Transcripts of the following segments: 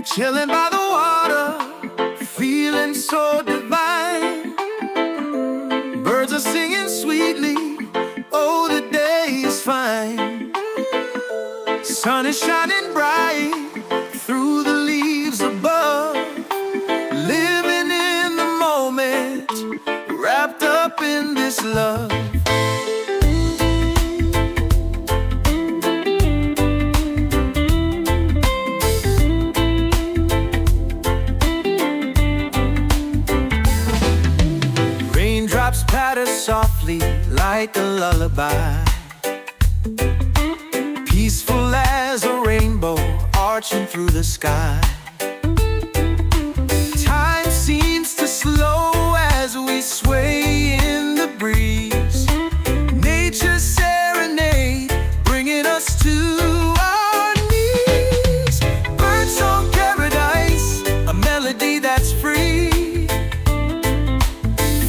chilling by the water, feeling so divine. Birds are singing sweetly, oh, the day is fine. Sun is shining bright through the leaves above, living in the moment, wrapped up in this love. Raindrops patter softly like a lullaby, peaceful as a rainbow arching through the sky. Time seems to slow as we sway in the breeze. Nature's serenade bringing us to our knees. Birdsong Paradise, a melody that's free,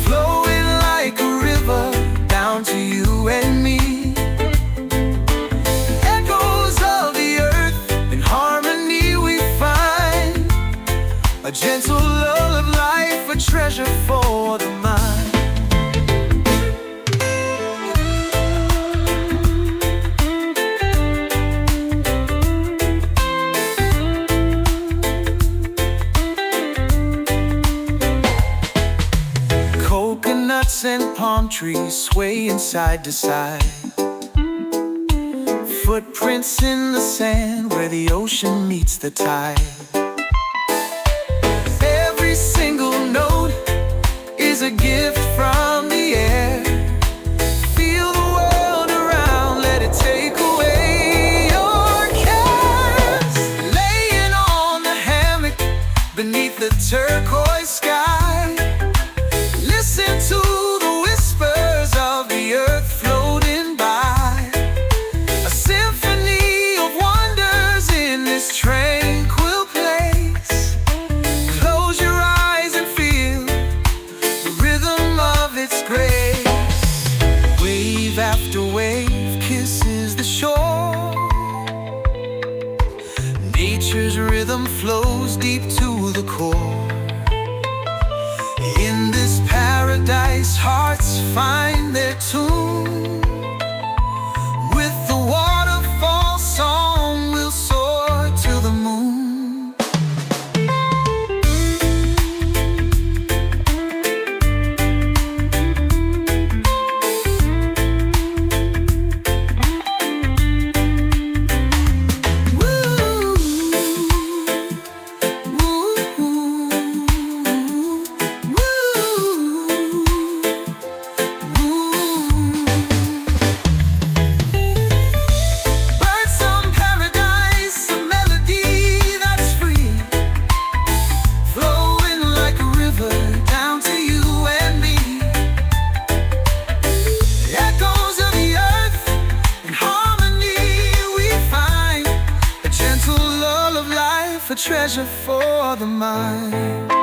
flowing like a river down to you and me. A gentle lull of life, a treasure for the mind. Coconuts and palm trees swaying side to side, footprints in the sand where the ocean meets the tide. Single note is a gift from the air. Feel the world around, let it take away your cares. Laying on the hammock beneath the turquoise sky, listen to the whispers of the earth floating by. A symphony of wonders in this tranquil place. Close your its grace. Wave after wave kisses the shore. Nature's rhythm flows deep to the core. In this paradise, hearts find their tune. With the waterfall song, we'll soar to the moon. A treasure for the mind.